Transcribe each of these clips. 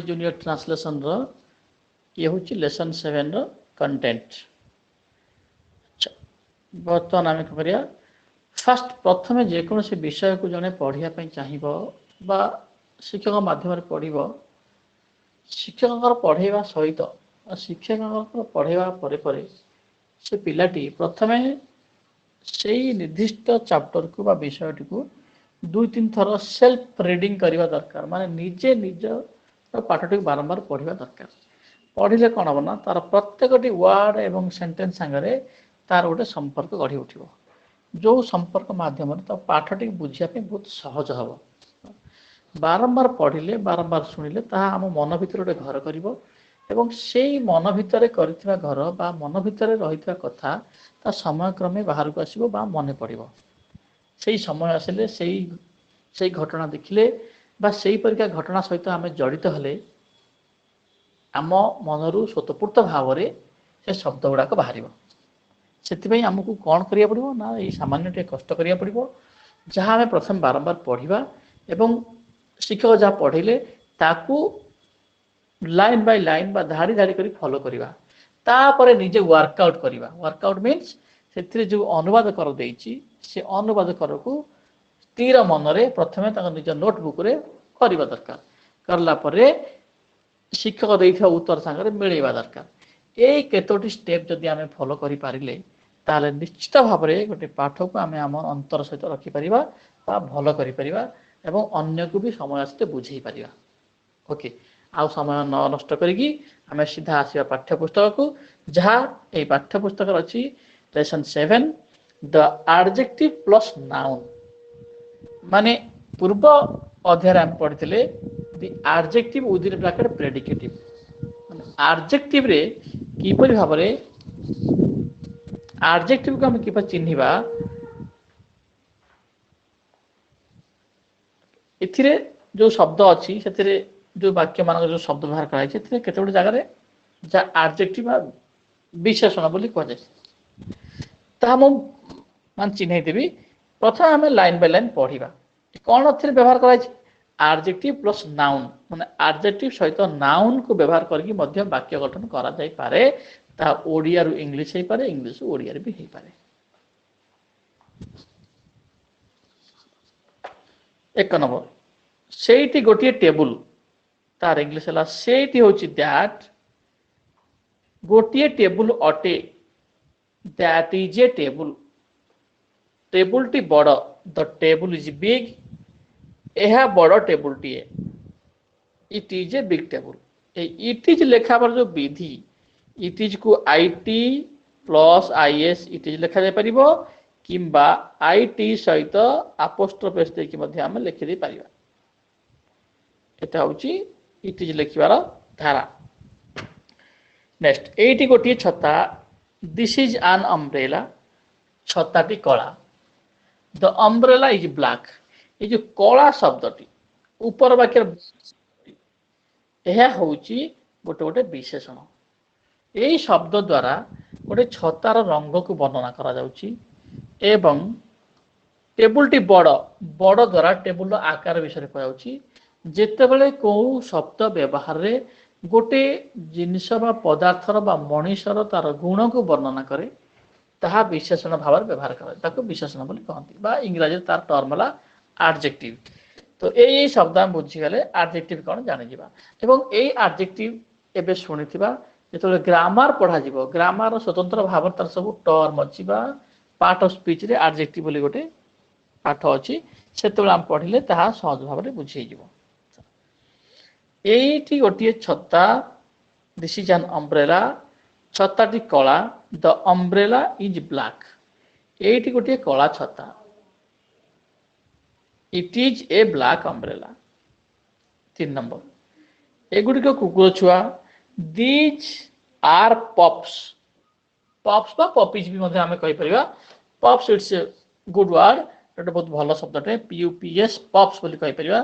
Junior translation रो ये हूँ lesson 7 रो content. अच्छा बर्तमान आम करिया फास्ट प्रथम जेकोसी विषय को जड़े पढ़ाई चाहिए बा शिक्षक माध्यम पढ़ शिक्षक पढ़ेवा सहित शिक्षक पढ़ेवा परे से पिलाटी प्रथमे से निर्दिष्ट चैप्टर को बा विषयटी को 2-3 थर सेल्फ रीडिंग करने दरकार माने निजे निज पाठटी बारंबार पढ़ा दरकार। पढ़ले कौन हम ना तार प्रत्येक वार्ड एवं सेंटेंस सांगे तार गोटे संपर्क गढ़ी उठो जो संपर्क माध्यम पाठटी बुझापी बहुत सहज हम। बारंबार पढ़ले बारंबार शुणिले आम मन भर गोटे घर कर एवं से मन भितर कर घर बा मन भितर रही कथा ता समय क्रमे बाहर को आसो मन पड़ से समय आसिले से घटना देखिले बा से परिका घटना सहित आम जड़ित हेले आम मनरू स्वतःपूर्त भाव से शब्द गुड़ाक बाहर से आमको कौन करिया पड़िबो ना ये सामान्य टे कष्ट करिया पड़िबो जहाँ आम प्रथम बारंबार पढ़ा एवं शिक्षक जहाँ पढ़ेले ताकू लाइन बाय लाइन बा धाड़ी धाड़ी करी फॉलो करिबा तापरे निजे वर्कआउट करिबा। वर्कआउट मीन्स से जो अनुवाद कर देइछि से अनुवाद कर को स्थिर मन रे प्रथमे ताक निज नोटबुक रे करिबा दरकार करला परे शिक्षक देइथा उत्तर संगे मिलेबा दरकार। ए केतोटी स्टेप जदि आमे फॉलो करि पारिले ताले निश्चित भाव में गोटे पाठ को आम आम अंतर सहित रखिपर भल कर एवं अन्य को भी समय आसते बुझे पार। ओके आउ समय न नष्ट करी आम सीधा आसवा पाठ्यपुस्तक को जहाँ ये पाठ्यपुस्तक अच्छी lesson 7 the adjective plus noun माने पूर्व अध्याय आम पढ़ी the adjective within bracket predicative adjective रे किपरि भाव में एडजेक्टिव को हम किपर चिन्हिबा एथिरे जो शब्द अच्छी से जो वाक्य मान जो शब्द व्यवहार कराई केते गोटे जगह जा एडजेक्टिव विशेषण बोली कह जाए मान चिन्ह देवी। प्रथम आम लाइन बाय लाइन पढ़ा कौन ए व्यवहार कराई एडजेक्टिव प्लस नाउन माने एडजेक्टिव सहित नाउन को व्यवहार करके वाक्य गठन करा जाई पारे ता ओडिया रु इंग्लिश हो पारे इंग्लिश रु ओडिया भी हो पारे। एक नंबर सेठी गोटे टेबुल तार इंग्लिश है सेठी होची दैट गोटे टेबुल अटे that is a table table टी बड़ द टेबुल इज बिग यह बड़ टेबुल टी it is a big table. It is लेखा पर जो विधि इट इज को I T plus I S it is लेखा जाय परिबो किंबा आईटी सहित अपोस्ट्रोफी देकी मध्ये हम लिखि दे परिबा। एटा होची इट इज लिखिबार धारा। नेक्स्ट एटी गोटी छता दिस इज एन अम्ब्रेला छताटी कला द अम्ब्रेला इज ब्लैक ये जो कला शब्दटी ऊपर वाक्य यह होची गोटे गोटे विशेषण यही शब्द द्वारा गोटे छतार रंग को वर्णना करा जाउची एवं टेबुल टी बड़ बड़ द्वारा टेबुल आकार विषय कह जेते बेले को शब्द व्यवहार रे गोटे जिनिस बा पदार्थर बा मनीषर तार गुण को वर्णना करे ताहा विशेषण भाव व्यवहार करे ताको विशेषण बोली कहती बा इंग्रजी तार टर्म होला एडजेक्टिव। तो यही शब्द हम बुझी गले एडजेक्टिव कौन जानि जिबा एवं एई एडजेक्टिव एबे सुनिथिबा जेतले ग्रामर पढ़ा जिवो ग्रामर स्वतंत्र भाव तार सब टर्म अछि बा पार्ट ऑफ स्पीच रे एडजेक्टिव बोली गोटे पाठ अछि सेतले हम पढ़िले ताहा सहज भाव रे बुझी जिवो। एठी गोटे छत्ता दिस इज एन अम्ब्रेला छत्ताटी कला द अम्ब्रेला इज ब्लैक एठी गोटे कला छत्ता it is a black umbrella. 3 number एगुड़िक कुकुर छुआ दीज आर पप्स पप्स बा पपीज भी मध्य आमे कहि परिबा pups it's a good word एटा बहुत भलो शब्दटे पीयूपीएस पप्स बोली कहि परिबा।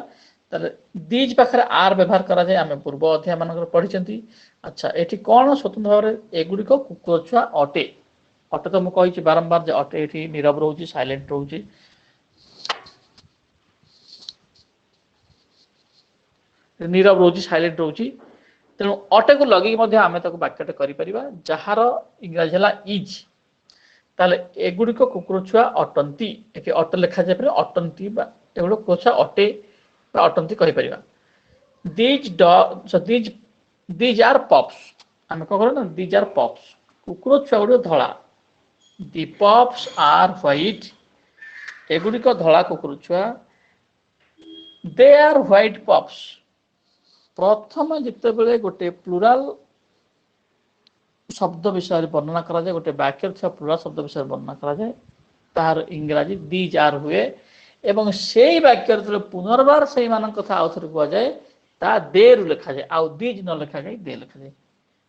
ताले दीज पाखरे आर व्यवहार करा जाय आमे पूर्व अध्याय मानकर पढिचंती। अच्छा एठी कोन स्वतंत्र भाव रे एगुड़िक कुकुर छुआ अटे अटे तो मु कहि बारंबार जे अटे एठी नीरव रहउची साइलेंट रहउची नीरव रोची साइलेंट रोची तेणु अटे को लगे आम वाक्यटे करिपरिबा जहार इंग्राजी है इज ताले एगुड़िक कुकुर छुआ अटंती एक अट लिखा जाए अटंती एगुड़ कुकुर छुआ अटे अटंती कहीपर दीज आर पप्स आम कौन ना दीज आर पप्स कुकुर छुआ गुड़ धला दी पप्स आर व्हाइट एगुड़िक धला कुकुर छुआ दे आर व्हाइट पप्स प्रथम जिते बड़े गोटे प्लुराल शब्द विषय वर्णना करा जाए गोटे वाक्य था प्लुराल शब्द विषय वर्णना करा जाए तार इंग्राजी दीज आर हुए एवं से वाक्य पुनर्बार से कथा आउ थे कह जाए ता दे रु लिखा जाए आउ दीज न लिखा जाए दे लिखा जाए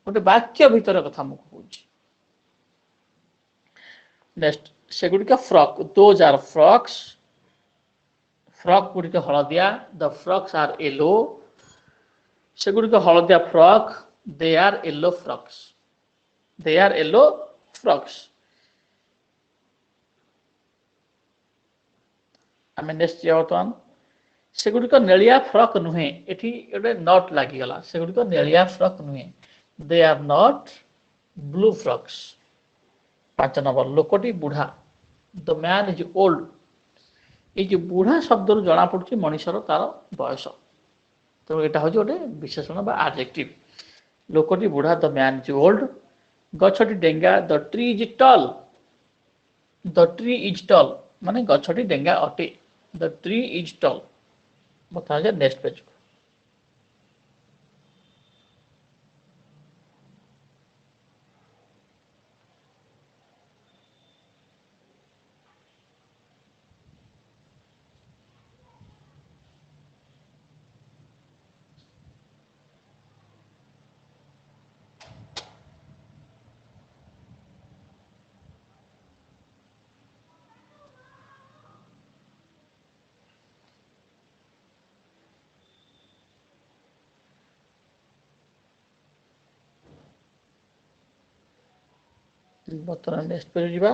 गोटे वाक्य भितर कथा मुझे कहूँ नेक्स्ट से गुड़िक frock those are frocks frock गुड़िक हलदिया द फ्रॉक्स आर येलो से गुड़िक हलदिया frock they are yellow frocks they are yellow frocks आम नेक्स्ट बर्तमान से गुड़िक नेलिया फ्रॉक नुहे एठी गोटे नट लागिगला से गुड़िक नेलिया फ्रॉक नुहे they are not blue frocks 5 number लोकटी बुढ़ा द मैन इज ओल्ड ये जो बुढ़ा शब्द जना पड़ी मनीषर तार बयस तो यहाँ हूँ गोटे विशेषण बा एडजेक्टिव लोकटी बुढ़ा द मैन इज ओल्ड गछटी डेंगा द ट्री इज टल माने गछटी डेंगा अटे द ट्री इज टल बता जाए नेक्स्ट पेज को बर्तमान नेक्स्ट पेज जा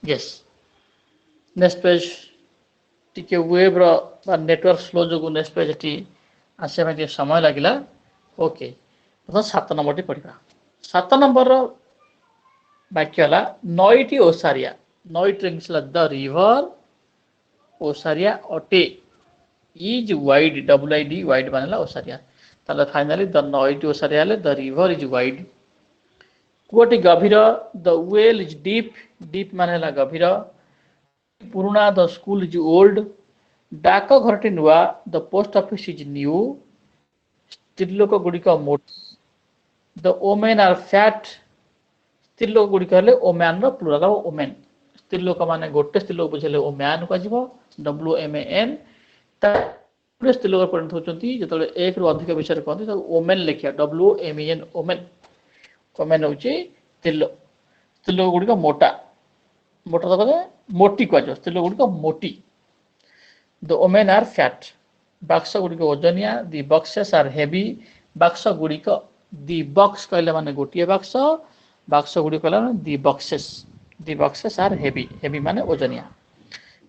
yes next page T web network slow जो नेक्स्ट पेज टी आसवा टे समय लगे ओके तो 7 नंबर टी पढ़ा 7 नंबर वाक्य है नईटी ओसारिया नईट द रिवर ओसारिया अटे इज वाइड WID वाइड मान ओसारिया ताले फाइनली द नईटी ओसारिया द रिवर इज वाइड कुआटी गभीर the well is deep deep मान गभीर पुराना द स्कूल इज ओल्ड डाक घरटी नुआ the post office is new स्त्रीलोक गुड़िक मोटी द ओमेन आर फैट स्त्रीलोक गुड़िक हेले ओमैन प्लुराल ओमेन स्त्रीलोक मान गोटे स्त्रीलोक बुझे ओमैन कह WMAN स्त्रीलोक परिणत होती जो एक रु अधिक विषय कहते ओमेन लिखा WMEN ओमेन ओमेन हूँ स्त्रीलोक गुड़िक मोटा मोटा तो मोटी कह स्त्रीलोक गुड़िक मोटी the women are fat box गुड़िक ओजनिया the boxes are heavy box गुड़िक दि बक्स कहले माने गोटे बाक्स बाक्स गुड़िक the boxes are heavy heavy माने ओजनिया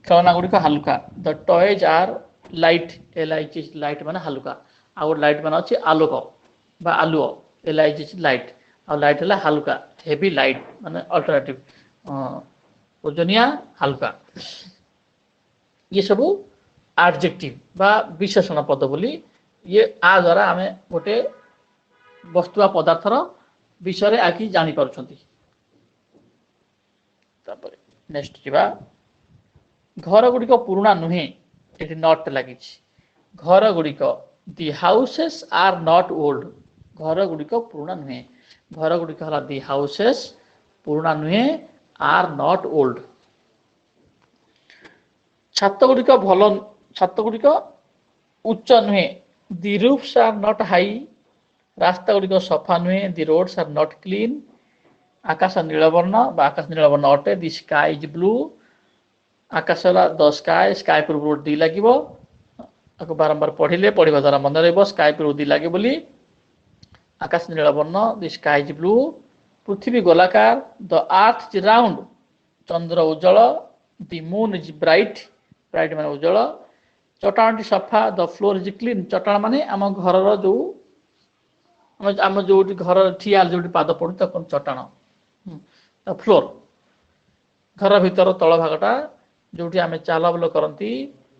खेलना गुड़िक हालुका the toys are light LIG light माने हालुका आउ लाइट मान अच्छे आलोक बा आलुओ LIG लाइट आ लाइट है हालुका हेवी लाइट माने अल्टरनेटिव ओजनिया हालुका ये सब एडजेक्टिव बा विशेषण पद बोली ये आ द्वारा आम गोटे वस्तु पदार्थर विषय आखि जानी पारुछंती तापर नेक्स्ट जीवा घर गुड़िक पुराना नुहे ये नट लगी घर गुड़िक दि हाउसेस आर नॉट ओल्ड घर गुड़िक पुराना नुहे घर गुड़िक है दि हाउसेस पुराना नुहे आर नॉट ओल्ड ଛାତ ଗୁଡ଼ିକ ଭଲ, ଛାତ ଗୁଡ଼ିକ ଉଚ୍ଚ ନୁହେଁ। ଦି roofs are not high, ରାସ୍ତା ଗୁଡ଼ିକ ସଫା ନୁହେଁ। ଦି roads are not clean, ଆକାଶ ନୀଳବର୍ଣ୍ଣ ବା ଆକାଶ ନୀଳବର୍ଣ୍ଣ ଅଟେ। ଦି sky is blue, ଆକାଶ ହେଲା ଦ ସ୍କାଏ, ସ୍କାଏ ପୂର୍ବରୁ ଦି ଲାଗିବ। ତାକୁ ବାରମ୍ବାର ପଢିଲେ ପଢିବା ଦ୍ୱାରା ମନେ ରହିବ ସ୍କାଏ ପୂର୍ବରୁ ଦି ଲାଗେ ବୋଲି। ଆକାଶ ନୀଳବର୍ଣ୍ଣ, ଦି ସ୍କାଏ ଇଜ୍ ବ୍ଲୁ, ପୃଥିବୀ ଗୋଲାକାର। ଦ ଆର୍ଥ ଇଜ୍ ରାଉଣ୍ଡ, ଚନ୍ଦ୍ର ଉଜ୍ଜଳ। The moon is bright, bright ମାନେ ଉଜ୍ଜଳ। ଚଟାଣଟି ସଫା। ଦ ଫ୍ଲୋର ଇଜ୍ କ୍ଲିନ୍, ଚଟାଣ ମାନେ ଆମ ଘରର ଯୋଉ ଆମ ଯୋଉଠି ଘର ଠିଆ ଯୋଉଠି ପାଦ ପଡୁଛି ତାକୁ ଚଟାଣ। ଫ୍ଲୋର ଘର ଭିତର ତଳ ଭାଗଟା ଯୋଉଠି ଆମେ ଚାଲବୁଲ କରନ୍ତି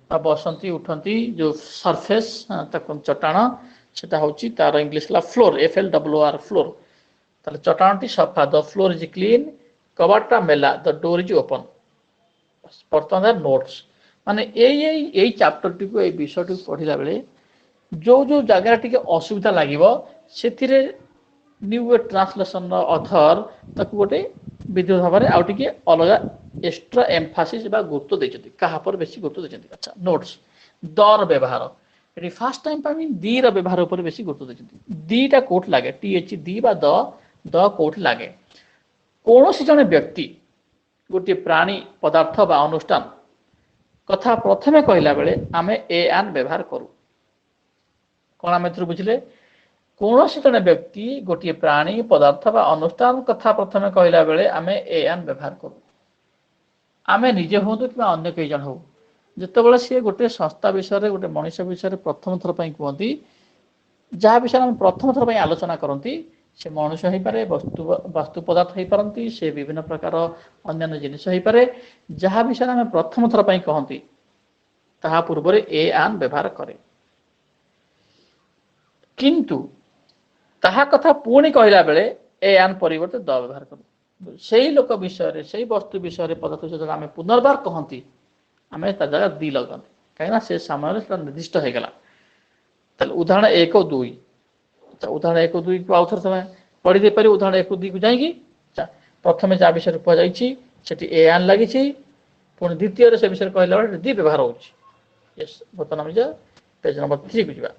ବା ବସନ୍ତି ଉଠନ୍ତି ଯୋଉ ସରଫେସ୍ ତାକୁ ଚଟାଣ, ସେଟା ହଉଛି ତାର ଇଂଲିଶ ହେଲା ଫ୍ଲୋର, FLOR ଫ୍ଲୋର। ତାହେଲେ ଚଟାଣଟି ସଫା। ଦ ଫ୍ଲୋର ଇଜ୍ କ୍ଲିନ୍, କବାଟଟା ମେଲା। ଦ ଡୋର ଇଜ୍ ଓପନ୍। ବର୍ତ୍ତମାନ ନୋଟ୍ସ ମାନେ ଏଇ ଚାପ୍ଟରଟିକୁ ଏଇ ବିଷୟଟିକୁ ପଢିଲା ବେଳେ ଯୋଉ ଯୋଉ ଜାଗାରେ ଟିକେ ଅସୁବିଧା ଲାଗିବ ସେଥିରେ ନ୍ୟୁ ଟ୍ରାନ୍ସଲେସନର ଅଥର ତାକୁ ଗୋଟେ ବିଦ୍ୟୁତ ଭାବରେ ଆଉ ଟିକେ ଅଲଗା ଏକ୍ସଟ୍ରା ଏମ୍ଫାସିସ୍ ବା ଗୁରୁତ୍ୱ ଦେଇଛନ୍ତି। କାହା ଉପରେ ବେଶୀ ଗୁରୁତ୍ୱ ଦେଇଛନ୍ତି? ଆଚ୍ଛା, ନୋଟ୍ସ ଦର ବ୍ୟବହାର। ଏଠି ଫାଷ୍ଟ ଟାଇମ୍ ପାଇଁ ଦି ର ବ୍ୟବହାର ଉପରେ ବେଶୀ ଗୁରୁତ୍ୱ ଦେଇଛନ୍ତି। ଦିଟା କୋଉଠି ଲାଗେ? TH ଦି ବା ଦ କୋଉଠି ଲାଗେ? କୌଣସି ଜଣେ ବ୍ୟକ୍ତି, ଗୋଟିଏ ପ୍ରାଣୀ, ପଦାର୍ଥ ବା ଅନୁଷ୍ଠାନ କଥା ପ୍ରଥମେ କହିଲା ବେଳେ ଆମେ ଏ ଆନ୍ ବ୍ୟବହାର କରୁ। କଣ ଆମେ ଏଥିରୁ ବୁଝିଲେ? କୌଣସି ଜଣେ ବ୍ୟକ୍ତି, ଗୋଟିଏ ପ୍ରାଣୀ, ପଦାର୍ଥ ବା ଅନୁଷ୍ଠାନ କଥା ପ୍ରଥମେ କହିଲା ବେଳେ ଆମେ ଏ ଆନ୍ ବ୍ୟବହାର କରୁ। ଆମେ ନିଜେ ହୁଅନ୍ତୁ କିମ୍ବା ଅନ୍ୟ କେହି ଜଣ ହଉ, ଯେତେବେଳେ ସିଏ ଗୋଟେ ସଂସ୍ଥା ବିଷୟରେ, ଗୋଟେ ମଣିଷ ବିଷୟରେ ପ୍ରଥମ ଥର ପାଇଁ କୁହନ୍ତି, ଯାହା ବିଷୟରେ ଆମେ ପ୍ରଥମ ଥର ପାଇଁ ଆଲୋଚନା କରନ୍ତି, ସେ ମଣିଷ ହେଇପାରେ, ବସ୍ତୁ ପଦାର୍ଥ ହେଇପାରନ୍ତି, ସେ ବିଭିନ୍ନ ପ୍ରକାର ଅନ୍ୟାନ୍ୟ ଜିନିଷ ହେଇପାରେ, ଯାହା ବିଷୟରେ ଆମେ ପ୍ରଥମ ଥର ପାଇଁ କହନ୍ତି ତାହା ପୂର୍ବରେ ଏ ଆନ୍ ବ୍ୟବହାର କରେ। କିନ୍ତୁ ତାହା କଥା ପୁଣି କହିଲା ବେଳେ ଏ ଆନ୍ ପରିବର୍ତ୍ତେ ଦ ବ୍ୟବହାର କରୁ। ସେଇ ଲୋକ ବିଷୟରେ, ସେଇ ବସ୍ତୁ ବିଷୟରେ, ପଦାର୍ଥ ବିଷୟରେ ଆମେ ପୁନର୍ବାର କହନ୍ତି, ଆମେ ତା ଜାଗା ଦି ଲଗାନ୍ତି, କାହିଁକିନା ସେ ସମୟରେ ସେଟା ନିର୍ଦ୍ଦିଷ୍ଟ ହେଇଗଲା। ତାହେଲେ ଉଦାହରଣ 1 ଓ 2, ଉଦାହରଣ 1 ଓ 2 କୁ ଆଉ ଥରେ ତମେ ପଢି ଦେଇପାରିବ। ଉଦାହରଣ 1 ଓ 2 କୁ ଯାଇକି ପ୍ରଥମେ ଯାହା ବିଷୟରେ କୁହାଯାଇଛି ସେଠି ଏ ଆନ୍ ଲାଗିଛି, ପୁଣି ଦ୍ୱିତୀୟରେ ସେ ବିଷୟରେ କହିଲା ବେଳେ ଦି ବ୍ୟବହାର ହଉଛି। ବର୍ତ୍ତମାନ ଆମେ ଯିବା ପେଜ ନମ୍ବର 3 କୁ ଯିବା।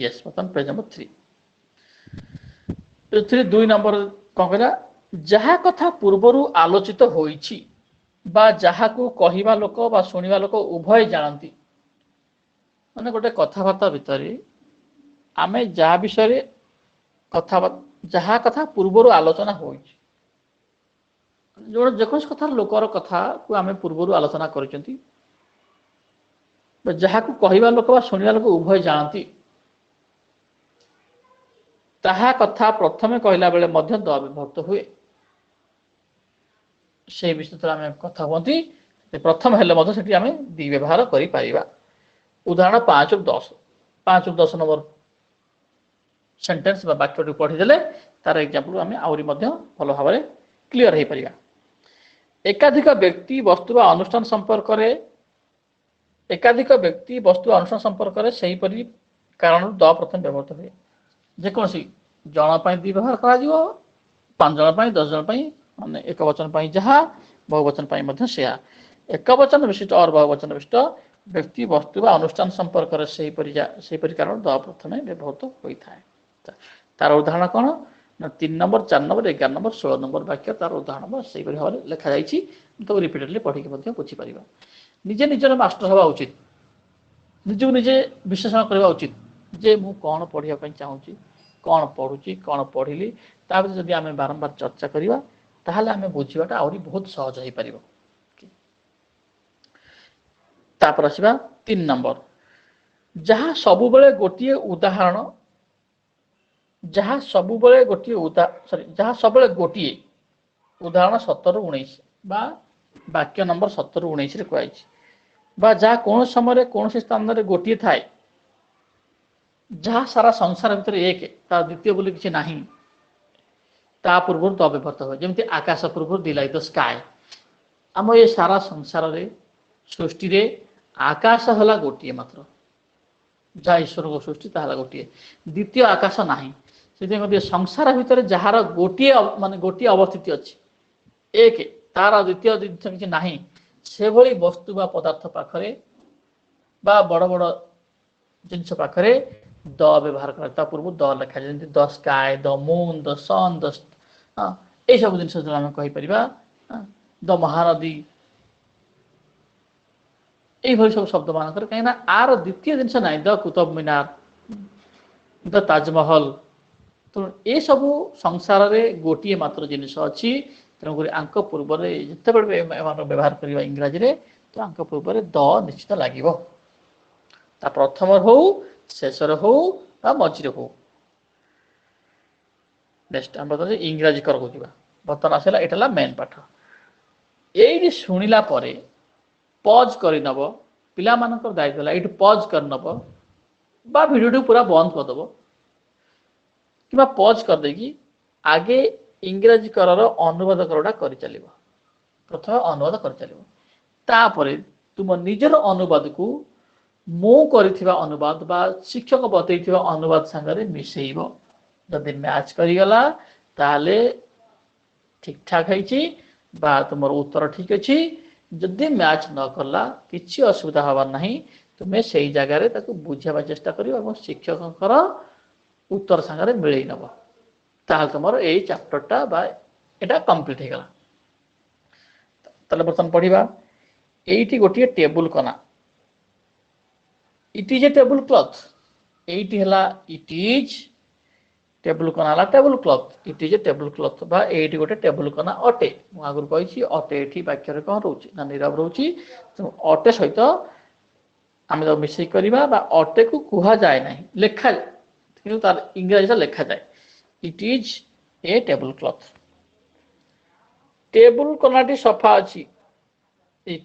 ବର୍ତ୍ତମାନ ପେଜ ନମ୍ବର 3। ଏଥିରେ 2 ନମ୍ବର କଣ କହିଲା? ଯାହା କଥା ପୂର୍ବରୁ ଆଲୋଚିତ ହୋଇଛି ବା ଯାହାକୁ କହିବା ଲୋକ ବା ଶୁଣିବା ଲୋକ ଉଭୟ ଜାଣନ୍ତି। ମାନେ ଗୋଟେ କଥାବାର୍ତ୍ତା ଭିତରେ ଆମେ ଯାହା ବିଷୟରେ ଯାହା କଥା ପୂର୍ବରୁ ଆଲୋଚନା ହୋଇଛି, ଯେକୌଣସି କଥା ଲୋକର କଥାକୁ ଆମେ ପୂର୍ବରୁ ଆଲୋଚନା କରିଛନ୍ତି, ଯାହାକୁ କହିବା ଲୋକ ବା ଶୁଣିବା ଲୋକ ଉଭୟ ଜାଣନ୍ତି, ତାହା କଥା ପ୍ରଥମେ କହିଲା ବେଳେ ମଧ୍ୟ ଦ ବିଭକ୍ତ ହୁଏ। ସେଇ ବିଷୟରେ ଆମେ କଥା ହୁଅନ୍ତି, ପ୍ରଥମ ହେଲେ ମଧ୍ୟ ସେଠି ଆମେ ଦି ବ୍ୟବହାର କରିପାରିବା। ଉଦାହରଣ 5 ରୁ 10, 5 ରୁ 10 ନମ୍ବର ସେଣ୍ଟେନ୍ସ ବା ବାକ୍ୟଟି ପଢିଦେଲେ ତାର ଏକ୍ସାମ୍ପଲ ଆମେ ଆହୁରି ମଧ୍ୟ ଭଲ ଭାବରେ କ୍ଲିୟର ହେଇପାରିବା। ଏକାଧିକ ବ୍ୟକ୍ତି, ବସ୍ତୁ ବା ଅନୁଷ୍ଠାନ ସମ୍ପର୍କରେ, ଏକାଧିକ ବ୍ୟକ୍ତି, ବସ୍ତୁ ବା ଅନୁଷ୍ଠାନ ସମ୍ପର୍କରେ ସେହିପରି କାରଣରୁ ଦ ପ୍ରଥମେ ବ୍ୟବହୃତ ହୁଏ। ଯେକୌଣସି ଜଣ ପାଇଁ ଦି ବ୍ୟବହାର କରାଯିବ, 5 ଜଣ ପାଇଁ, 10 ଜଣ ପାଇଁ, ମାନେ ଏକ ବଚନ ପାଇଁ ଯାହା, ବହୁ ବଚନ ପାଇଁ ମଧ୍ୟ ସେୟା। ଏକ ବଚନ ବିଶିଷ୍ଟ ଅର୍ ବହୁ ବଚନ ବିଶିଷ୍ଟ ବ୍ୟକ୍ତି, ବସ୍ତୁ ବା ଅନୁଷ୍ଠାନ ସମ୍ପର୍କରେ ସେହିପରି କାରଣ ଦ ପ୍ରଥମେ ବ୍ୟବହୃତ ହୋଇଥାଏ। ତାର ଉଦାହରଣ କଣ? 3 ନମ୍ବର, 4 ନମ୍ବର, 11 ନମ୍ବର, 16 ନମ୍ବର ବାକ୍ୟ ତାର ଉଦାହରଣ ସେଇପରି ଭାବରେ ଲେଖାଯାଇଛି। ତାକୁ ରିପିଟେଡଲି ପଢିକି ମଧ୍ୟ ବୁଝିପାରିବା। ନିଜେ ନିଜର ମାଷ୍ଟର ହେବା ଉଚିତ, ନିଜକୁ ନିଜେ ବିଶ୍ଳେଷଣ କରିବା ଉଚିତ ଯେ ମୁଁ କଣ ପଢିବା ପାଇଁ ଚାହୁଁଛି, କଣ ପଢୁଛି, କଣ ପଢିଲି, ତା ଭିତରେ ଯଦି ଆମେ ବାରମ୍ବାର ଚର୍ଚ୍ଚା କରିବା ତାହେଲେ ଆମେ ବୁଝିବାଟା ଆହୁରି ବହୁତ ସହଜ ହେଇପାରିବ। ତାପରେ ଆସିବା 3 ନମ୍ବର, ଯାହା ସବୁବେଳେ ଗୋଟିଏ ଉଦାହରଣ, ଯାହା ସବୁବେଳେ ଗୋଟିଏ ଉଦାହରଣ 17 ରୁ 19 ବା ବାକ୍ୟ ନମ୍ବର 17 ରୁ 19 ରେ କୁହାଯାଇଛି, ବା ଯାହା କୌଣସି ସମୟରେ କୌଣସି ସ୍ଥାନରେ ଗୋଟିଏ ଥାଏ, ଯାହା ସାରା ସଂସାର ଭିତରେ ଏକ, ତା ଦ୍ୱିତୀୟ ବୋଲି କିଛି ନାହିଁ, ତା ପୂର୍ବରୁ ଦ ବ୍ୟବହୃତ ହୁଏ। ଯେମିତି ଆକାଶ ପୂର୍ବରୁ ଦି ଲାଗେ, ଦ ସ୍କାଏ। ଆମ ଏ ସାରା ସଂସାରରେ, ସୃଷ୍ଟିରେ ଆକାଶ ହେଲା ଗୋଟିଏ ମାତ୍ର, ଯାହା ଈଶ୍ୱରଙ୍କ ସୃଷ୍ଟି ତାହା ହେଲା ଗୋଟିଏ, ଦ୍ୱିତୀୟ ଆକାଶ ନାହିଁ। से संसार भितर जार गोटे मान गोटे अवस्थिति अच्छी एक तार द्वितीय जिन किसी ना से भली वस्तु बा पदार्थ पाखरे बा बड़ बड़ जिनस पाखरे द व्यवहार करता पूर्व द लेखा जमी the sky the moon the sun the ये सब जिन आम कहीपर द महानदी यही सब शब्द मानक कहीं आर द्वितीय जिनस ना द कुतुब मीनार द ताजमहल तो ये सब संसार में गोटे मात्र जिनस अच्छी तेणुक आंक पूर्व जिते व्यवहार करवा इंग्राजी रे तो आंक पूर्व द निश्चित लगे प्रथम हो शेषर हो मझे हो नेक्स्ट आम इंग्राजी कर बर्तमान आसला ये मेन पाठ ये शुणिला पज करनब पिला दायित्व ये पज करनब बा भिडियो पूरा बंद करदेव कि पज करदेगी आगे इंग्राजी कर अनुवाद करटा कर चलो प्रथम अनुवाद कर चलो तापर तुम निजर अनुवाद को मु करिथिबा अनुवाद बा शिक्षक बतैथिबा अनुवाद संगे मिसेइबो जदि मैच करिगला ताले ठीक ठाक है बा तुम उत्तर ठीक अच्छी जदि मैच न कला किसी असुविधा हबार नहीं तुम्हें से जगार बुझावा चेष्टा कर शिक्षक उत्तर संगे मिलई नब ताल तुम यही चैप्टरटा बा एटा कंप्लीट होगा बर्तमान पढ़ा ये गोटे टेबुल कना it is a table cloth eighty है इट इज टेबुल कना table cloth it is a table cloth बा एटी गोटे टेबुल कना अटे मु आगु कही अटे ये वाक्य कौन रोचे ना नीरव रोचे अटे सहित आम मिसई करवा अटे को कह जाए ना लेखा कि तार इंग्राजी लेखा जाए it is a table cloth table कनाटी सफा अच्छी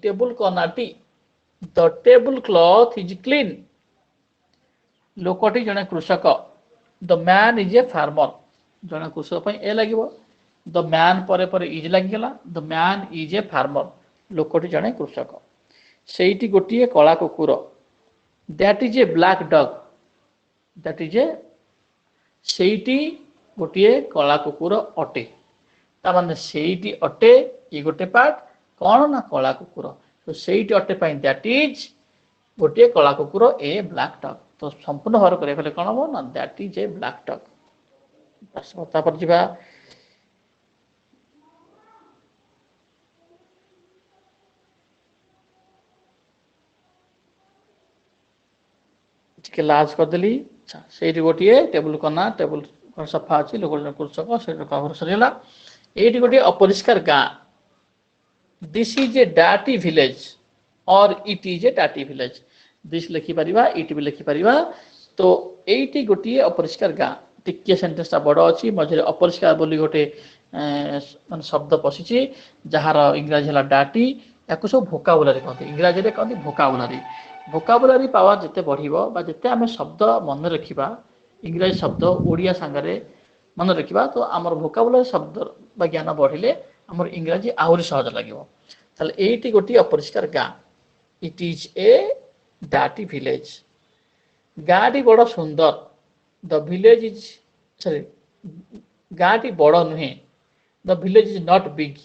टेबुल कनाटी the table cloth is clean लोकटी जने कृषक the man is a farmer जने कृषक ए लगे द मैन परे इज लगिगला the man is a farmer लोकटी जने कृषक सेठी गोटे कला कुकुर that is a black dog that is a सेठी गोटे कला कुकुर अटे ताने सेठी अटे ये गोटे पार्ट कौन ना कला कुकुर तो सेठी अटे दैट इज गोटे कला कुकुर ए ब्लैक डॉग तो संपूर्ण भाव कर कौन हम ना that is a black dog तापर जा लाज करदेली से गोटे टेबुल कना टेबुल सफा अच्छी लोक कृषक से सरीगला ये गोटे अपरिष्कार गाँ दिस इज ए डाटी विलेज और इट इज ए डाटी विलेज दिस लिखिपर इट भी लिखिपर तो ये गोटे अपरिष्कार गाँ टिके सेन्टेन्सटा बड़ अच्छी मझे अपरिष्कार बोली गोटे मान शब्द पशिची जार इंग्राजी है डाटी या सब भोकाबुलारी कहते इंग्राजी में कहते भोकाबुलारी भोकाबुलारी पावर जिते बढ़ जिते आम शब्द मन रखा इंग्राजी शब्द ओडिया सांगरे मन रखा तो आमर भोकाबुलारी शब्द बा ज्ञान बढ़िले आमर इंग्राजी आहरी सहज लगे ये गोटे अपरिष्कार गाँ इट इज ए डाटी विलेज गाँटी बड़ सुंदर द विलेज इज सॉरी गाँटी बड़ नुहे the village is not big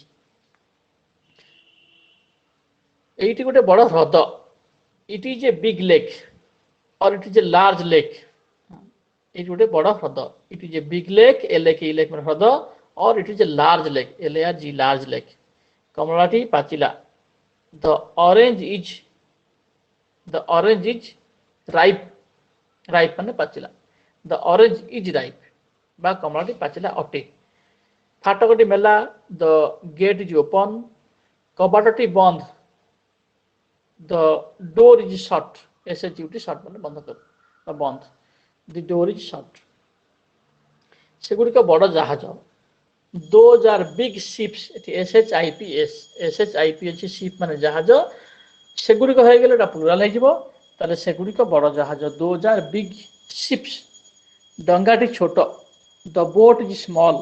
ये गोटे बड़ ह्रद it is a big lake or it is a large lake ये गोटे बड़ ह्रद it is a big lake a lake ई लेक ह्रद or it is a large lake LARG large lake कमलाटी पाचिला the orange is ripe ripe माने पाचिला द ऑरेंज इज राइप बा कमलाटी पाचिला अटे फाटकटी मेला द गेट इज ओपन कबाटटी बंद the door is shut SHUT shut माने बंद कर बंद द डोर इज शट सेगुड़िक बड़ जहाज those are big ships SHIP अच्छी शिप माने जहाज सेगुड़िक हो गले प्लुराल हो सेगुड़िक बड़ जहाज दोज आर बिग शिप्स डंगाटी छोट द बोट इज स्मॉल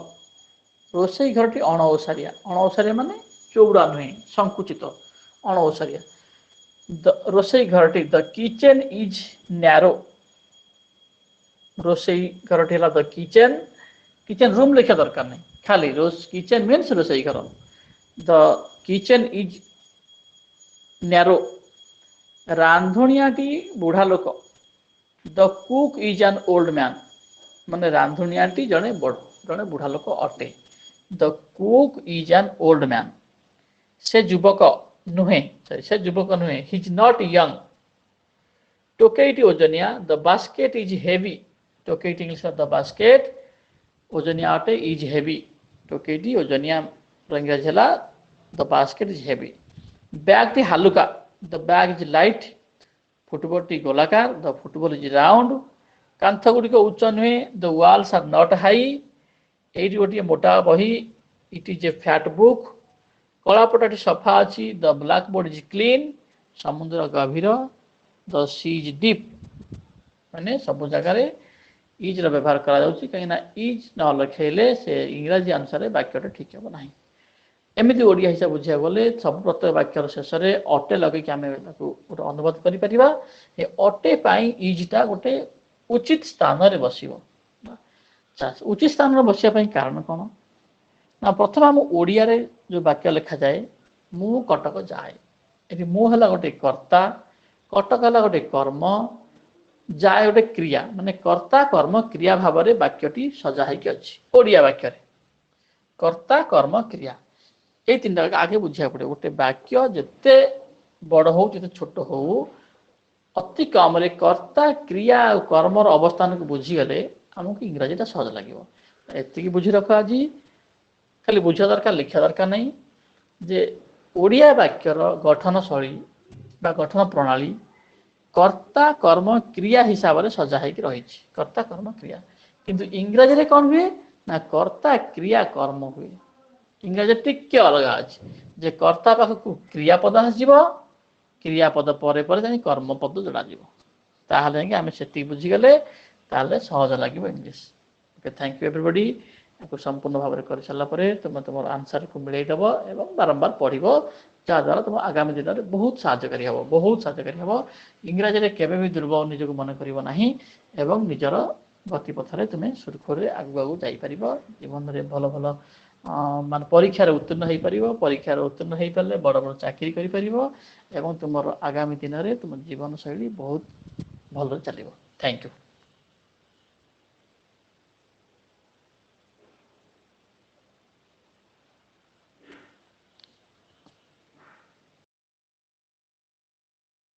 रोसई घरटी अणओसारिया माने चौड़ा नुहे संकुचित अणओसारिया द रोसई घरटी द किचेन इज नैरो रोसई घरटी द किचेन किचन रूम लिखा दरकार नहीं, खाली रोज किचन मीन्स रोषेई घर। द किचन इज नैरो, रांधुनियाटी बुढ़ा लोक। The cook is an old man, माने रांधुनियाटी जड़े जड़े बुढ़ा लोक अटे। The cook is an old man, से युवक नुहे, से युवक नुहे, ही इज नॉट यंग। टोकेटी ओजनिया, द बास्केट इज हेवी। टोकेटी इंग्लिश द बास्केट ओजनिया अटे, इज हेवी। टोकेटी ओजनिया इंग्रेजी है the basket is heavy. Bag टी हालुका, the bag is light. Football T गोलाकार, द फुटबॉल इज राउंड। कांथ गुड़िक उच्च नुहे, the walls are not high. एटी गोटे मोटा बही, it is a fat book. कलापटाटी सफा अच्छी, the blackboard is clean. समुद्र गभीर, द सी इज डीप। माने सब जगह इज व्यवहार करा कहीं इज न लिखेले से इंग्राजी अनुसार वाक्यटा ठीक हे ना। एमती ओडिया हिसाब बुझा गले सब प्रत्येक वाक्यर शेष में अटे लगे आम गोटे अनुवाद कर अटे इजटा गोटे उचित स्थान में बस। उचित स्थान में बसापी कारण कौन ना, प्रथम आम ओडिया जो वाक्य लिखा जाए, मु कटक जाए, ये मुला गोटे कर्ता, कटक है गोटे कर्म, जाए गोटे क्रिया, माने कर्ता कर्म क्रिया भाव में वाक्यटी सजा होगी अच्छी ओडिया वाक्य। कर्ता कर्म क्रिया ये तीन टाक आगे बुझा पड़े। गोटे वाक्य जिते बड़ हो जिते छोट हो, अति कम कर्ता क्रिया और कर्मर अवस्थान को बुझीगले आमको इंग्राजीटा सहज लगे। एति बुझी रख आज, खाली बुझा दरकार लिखा दरकार नहीं जे ओडिया वाक्यर गठन शैली बा गठन प्रणाली कर्ता कर्म क्रिया हिसाब से सजा होगी रही। कर्ता कर्म क्रिया किंतु इंग्राजी में कौन हुए ना, कर्ता क्रिया कर्म हुए। इंग्राजी टिके अलग अच्छे जे कर्ता पाखक क्रियापद आसव, क्रियापद पर कर्मपद जोड़ा ताहले आम से बुझीगले सहज लगे English. Okay, thank you everybody. आपको संपूर्ण भाव में कर सारापर तुम तुम आंसर को मिलईदेव और बारंबार पढ़ जहाँद्वारा तुम आगामी दिन में बहुत साहयकारी हम, बहुत साहयकारी हम। इंग्राजी में केवे भी दुर्बल निजक मन करना एवं निजर गतिपथरे तुम्हें सुरखुरी आगू आगू जापर जीवन में भल भल मान परीक्षार उत्तीर्ण हो पार, परीक्षार उत्तीर्ण हो पारे बड़ बड़ चाकरी कर तुम आगामी दिन में तुम जीवन शैली बहुत भल चलो। Thank you.